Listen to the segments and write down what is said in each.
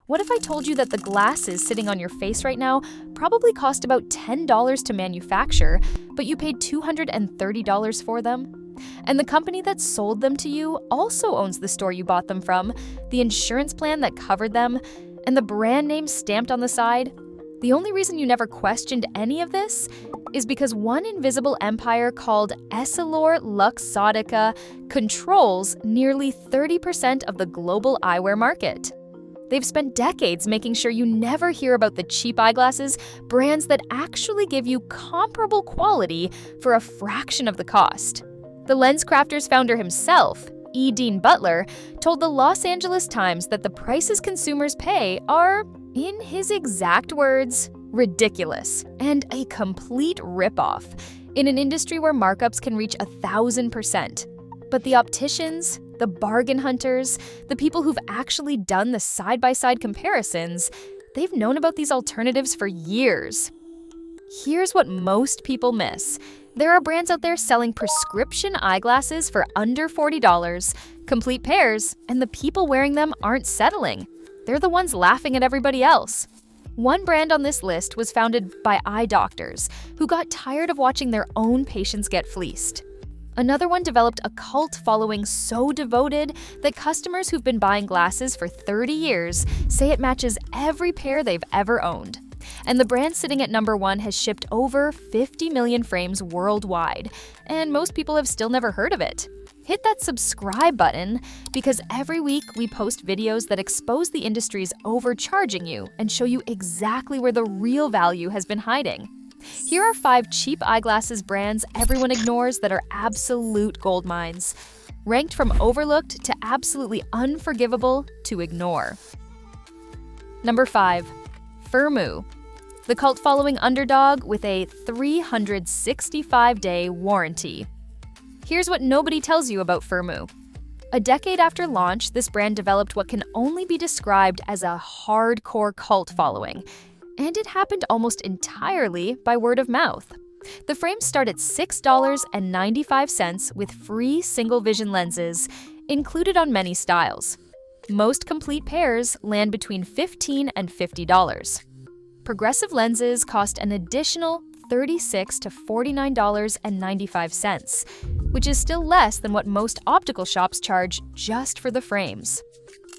What if I told you that the glasses sitting on your face right now probably cost about $10 to manufacture, but you paid $230 for them? And the company that sold them to you also owns the store you bought them from, the insurance plan that covered them, and the brand name stamped on the side? The only reason you never questioned any of this is because one invisible empire called EssilorLuxottica controls nearly 30% of the global eyewear market. They've spent decades making sure you never hear about the cheap eyeglasses, brands that actually give you comparable quality for a fraction of the cost. The LensCrafters founder himself, Dean Butler, told the Los Angeles Times that the prices consumers pay are, in his exact words, ridiculous and a complete ripoff in an industry where markups can reach 1,000%. But the opticians, the bargain hunters, the people who've actually done the side-by-side comparisons, they've known about these alternatives for years. Here's what most people miss. There are brands out there selling prescription eyeglasses for under $40, complete pairs, and the people wearing them aren't settling. They're the ones laughing at everybody else. One brand on this list was founded by eye doctors who got tired of watching their own patients get fleeced. Another one developed a cult following so devoted that customers who've been buying glasses for 30 years say it matches every pair they've ever owned. And the brand sitting at number one has shipped over 50 million frames worldwide, and most people have still never heard of it. Hit that subscribe button, because every week we post videos that expose the industry's overcharging you and show you exactly where the real value has been hiding. Here are 5 cheap eyeglasses brands everyone ignores that are absolute gold mines, ranked from overlooked to absolutely unforgivable to ignore. Number 5. Firmoo, the cult-following underdog with a 365-day warranty. Here's what nobody tells you about Firmoo. A decade after launch, this brand developed what can only be described as a hardcore cult following, and it happened almost entirely by word of mouth. The frames start at $6.95 with free single-vision lenses, included on many styles. Most complete pairs land between $15 and $50. Progressive lenses cost an additional $36 to $49.95, which is still less than what most optical shops charge just for the frames.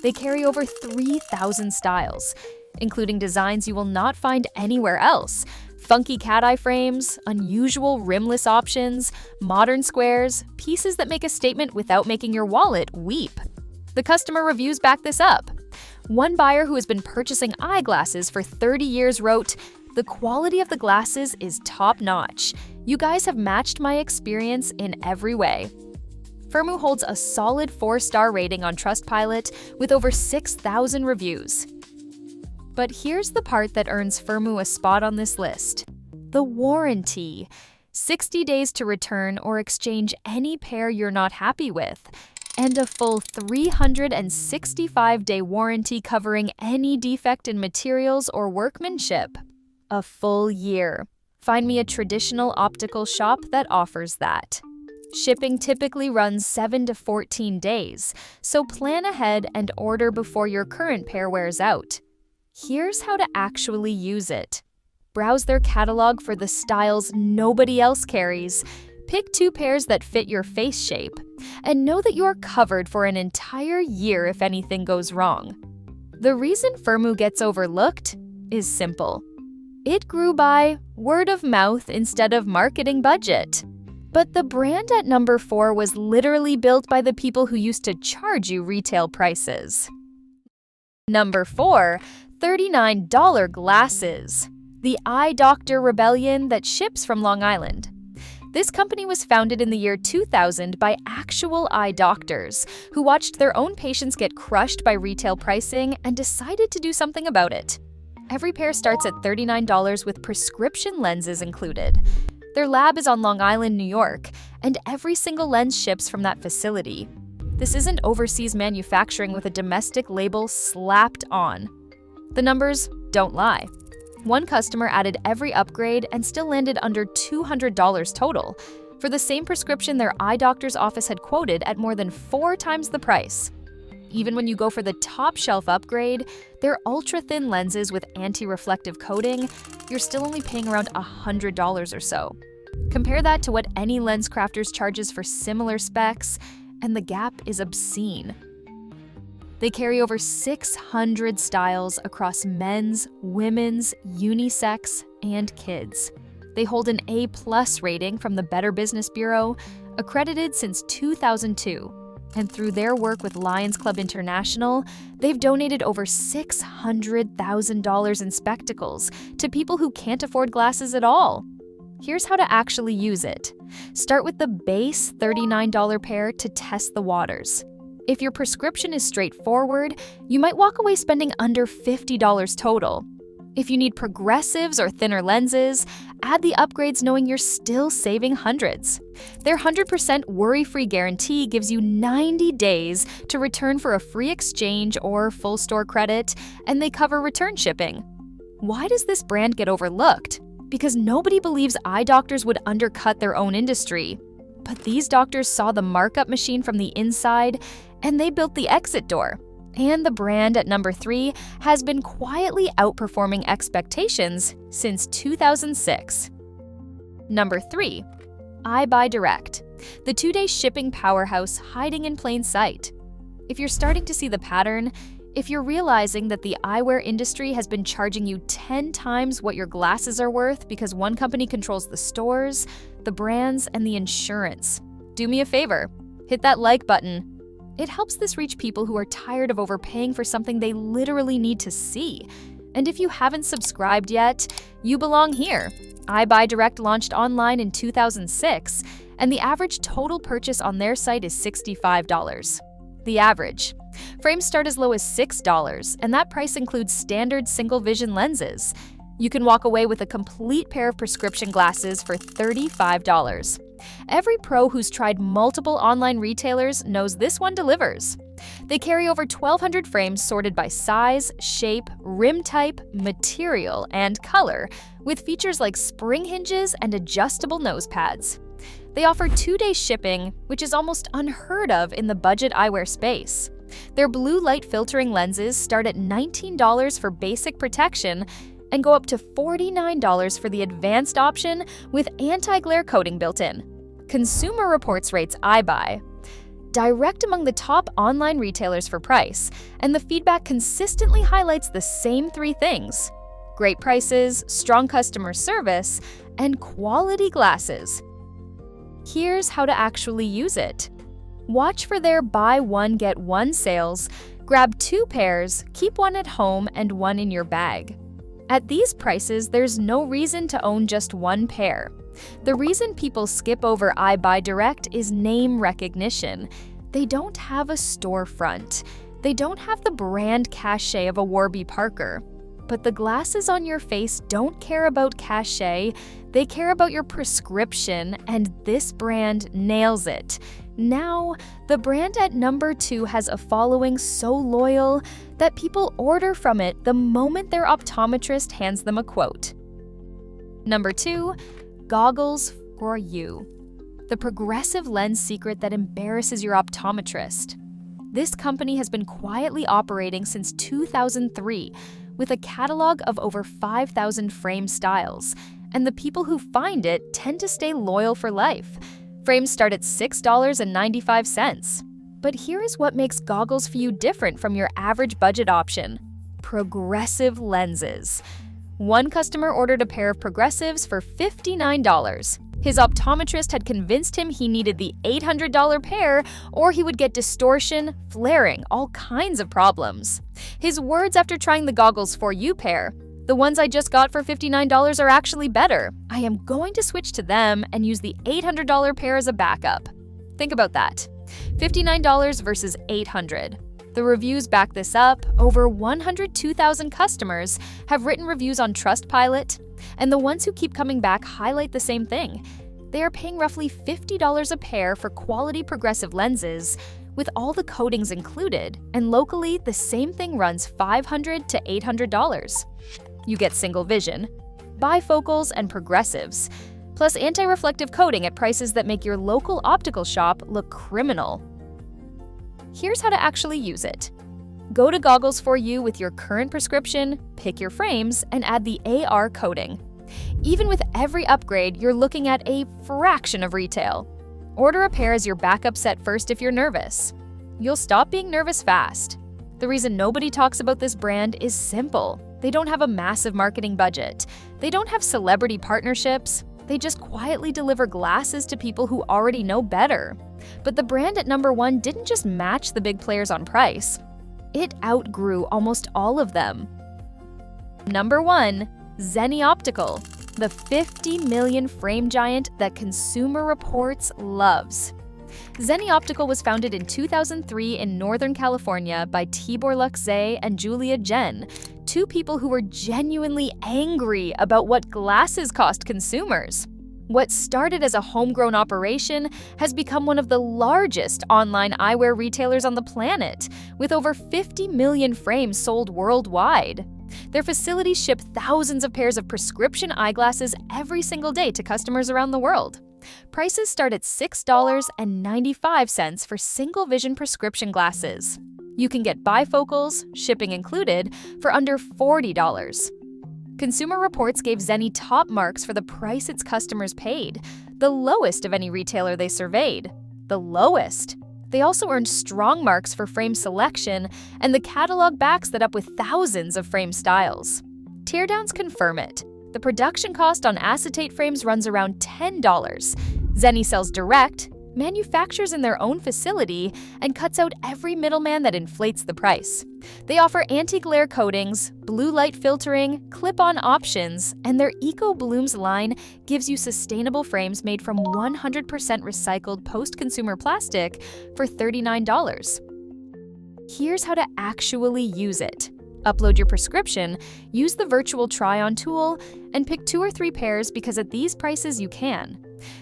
They carry over 3,000 styles, including designs you will not find anywhere else: funky cat-eye frames, unusual rimless options, modern squares, pieces that make a statement without making your wallet weep. The customer reviews back this up. One buyer who has been purchasing eyeglasses for 30 years wrote, "The quality of the glasses is top-notch. You guys have matched my experience in every way." Firmoo holds a solid 4-star rating on Trustpilot with over 6,000 reviews. But here's the part that earns Firmoo a spot on this list: the warranty. 60 days to return or exchange any pair you're not happy with, and a full 365-day warranty covering any defect in materials or workmanship. A full year. Find me a traditional optical shop that offers that. Shipping typically runs 7 to 14 days, so plan ahead and order before your current pair wears out. Here's how to actually use it. Browse their catalog for the styles nobody else carries. Pick 2 pairs that fit your face shape, and know that you're covered for an entire year if anything goes wrong. The reason Firmoo gets overlooked is simple. It grew by word of mouth instead of marketing budget. But the brand at number 4 was literally built by the people who used to charge you retail prices. Number 4, $39 glasses. The eye doctor rebellion that ships from Long Island. This company was founded in the year 2000 by actual eye doctors who watched their own patients get crushed by retail pricing and decided to do something about it. Every pair starts at $39 with prescription lenses included. Their lab is on Long Island, New York, and every single lens ships from that facility. This isn't overseas manufacturing with a domestic label slapped on. The numbers don't lie. One customer added every upgrade and still landed under $200 total, for the same prescription their eye doctor's office had quoted at more than 4 times the price. even when you go for the top shelf upgrade, their ultra-thin lenses with anti-reflective coating, you're still only paying around $100 or so. Compare that to what any LensCrafters charges for similar specs, and the gap is obscene. They carry over 600 styles across men's, women's, unisex, and kids. They hold an A+ rating from the Better Business Bureau, accredited since 2002. And through their work with Lions Club International, they've donated over $600,000 in spectacles to people who can't afford glasses at all. Here's how to actually use it. Start with the base $39 pair to test the waters. If your prescription is straightforward, you might walk away spending under $50 total. If you need progressives or thinner lenses, add the upgrades knowing you're still saving hundreds. Their 100% worry-free guarantee gives you 90 days to return for a free exchange or full store credit, and they cover return shipping. Why does this brand get overlooked? Because nobody believes eye doctors would undercut their own industry. But these doctors saw the markup machine from the inside, and they built the exit door. And the brand at number 3 has been quietly outperforming expectations since 2006. Number 3. EyeBuyDirect, the 2-day shipping powerhouse hiding in plain sight. If you're starting to see the pattern, if you're realizing that the eyewear industry has been charging you 10 times what your glasses are worth because one company controls the stores, the brands, and the insurance, do me a favor, hit that like button. It helps this reach people who are tired of overpaying for something they literally need to see. And if you haven't subscribed yet, you belong here. EyeBuyDirect launched online in 2006, and the average total purchase on their site is $65. The average. Frames start as low as $6, and that price includes standard single-vision lenses. You can walk away with a complete pair of prescription glasses for $35. Every pro who's tried multiple online retailers knows this one delivers. They carry over 1,200 frames sorted by size, shape, rim type, material, and color, with features like spring hinges and adjustable nose pads. They offer 2-day shipping, which is almost unheard of in the budget eyewear space. Their blue light filtering lenses start at $19 for basic protection and go up to $49 for the advanced option with anti-glare coating built in. Consumer Reports rates EyeBuy direct among the top online retailers for price, and the feedback consistently highlights the same 3 things: great prices, strong customer service, and quality glasses. Here's how to actually use it. Watch for their buy one get one sales, grab 2 pairs, keep one at home and one in your bag. At these prices, there's no reason to own just one pair. The reason people skip over EyeBuyDirect is name recognition. They don't have a storefront. They don't have the brand cachet of a Warby Parker. But the glasses on your face don't care about cachet, they care about your prescription, and this brand nails it. Now, the brand at number 2 has a following so loyal that people order from it the moment their optometrist hands them a quote. Number 2, goggles for you. The progressive lens secret that embarrasses your optometrist. This company has been quietly operating since 2003 with a catalog of over 5,000 frame styles, and the people who find it tend to stay loyal for life. Frames start at $6.95. But here is what makes goggles for you different from your average budget option: progressive lenses. One customer ordered a pair of progressives for $59. His optometrist had convinced him he needed the $800 pair or he would get distortion, flaring, all kinds of problems. His words after trying the goggles for you pair: "The ones I just got for $59 are actually better. I am going to switch to them and use the $800 pair as a backup." Think about that. $59 versus $800. The reviews back this up. Over 102,000 customers have written reviews on Trustpilot, and the ones who keep coming back highlight the same thing. They are paying roughly $50 a pair for quality progressive lenses, with all the coatings included, and locally, the same thing runs $500 to $800. You get single vision, bifocals, and progressives, plus anti-reflective coating at prices that make your local optical shop look criminal. Here's how to actually use it. Go to Goggles For You with your current prescription, pick your frames, and add the AR coating. Even with every upgrade, you're looking at a fraction of retail. Order a pair as your backup set first if you're nervous. You'll stop being nervous fast. The reason nobody talks about this brand is simple. They don't have a massive marketing budget. They don't have celebrity partnerships. They just quietly deliver glasses to people who already know better. But the brand at number 1 didn't just match the big players on price. It outgrew almost all of them. Number 1. Zenni Optical, the 50 million frame giant that Consumer Reports loves. Zenni Optical was founded in 2003 in Northern California by Tibor Luxay and Julia Jen, two people who were genuinely angry about what glasses cost consumers. What started as a homegrown operation has become one of the largest online eyewear retailers on the planet, with over 50 million frames sold worldwide. Their facilities ship thousands of pairs of prescription eyeglasses every single day to customers around the world. Prices start at $6.95 for single-vision prescription glasses. You can get bifocals, shipping included, for under $40. Consumer Reports gave Zenni top marks for the price its customers paid, the lowest of any retailer they surveyed. The lowest. They also earned strong marks for frame selection, and the catalog backs that up with thousands of frame styles. Teardowns confirm it. The production cost on acetate frames runs around $10. Zenni sells direct, manufactures in their own facility, and cuts out every middleman that inflates the price. They offer anti-glare coatings, blue light filtering, clip-on options, and their Eco Blooms line gives you sustainable frames made from 100% recycled post-consumer plastic for $39. Here's how to actually use it. Upload your prescription, use the virtual try-on tool, and pick 2 or 3 pairs because at these prices you can.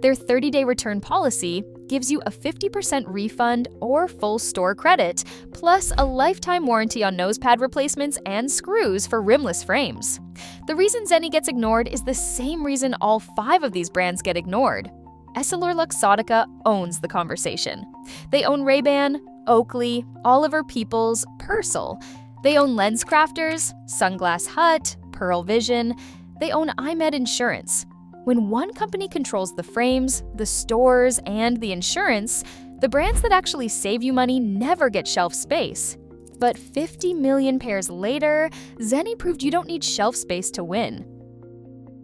Their 30-day return policy gives you a 50% refund or full store credit, plus a lifetime warranty on nose pad replacements and screws for rimless frames. The reason Zenni gets ignored is the same reason all 5 of these brands get ignored. EssilorLuxottica owns the conversation. They own Ray-Ban, Oakley, Oliver Peoples, Purcell. They own LensCrafters, Sunglass Hut, Pearl Vision. They own iMed Insurance. When one company controls the frames, the stores, and the insurance, the brands that actually save you money never get shelf space. But 50 million pairs later, Zenni proved you don't need shelf space to win.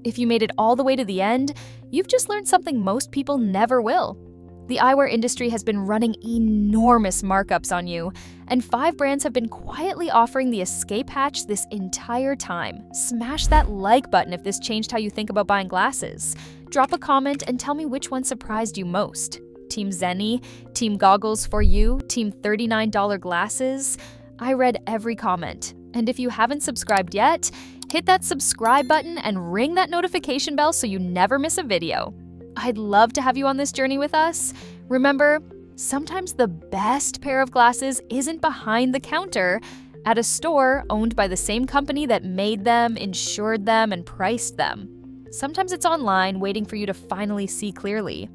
If you made it all the way to the end, you've just learned something most people never will. The eyewear industry has been running enormous markups on you, and 5 brands have been quietly offering the escape hatch this entire time. Smash that like button if this changed how you think about buying glasses. Drop a comment and tell me which one surprised you most. Team Zenni, Team Goggles For You, Team $39 glasses. I read every comment, and if you haven't subscribed yet, hit that subscribe button and ring that notification bell so you never miss a video. I'd love to have you on this journey with us. Remember, sometimes the best pair of glasses isn't behind the counter at a store owned by the same company that made them, insured them, and priced them. Sometimes it's online waiting for you to finally see clearly.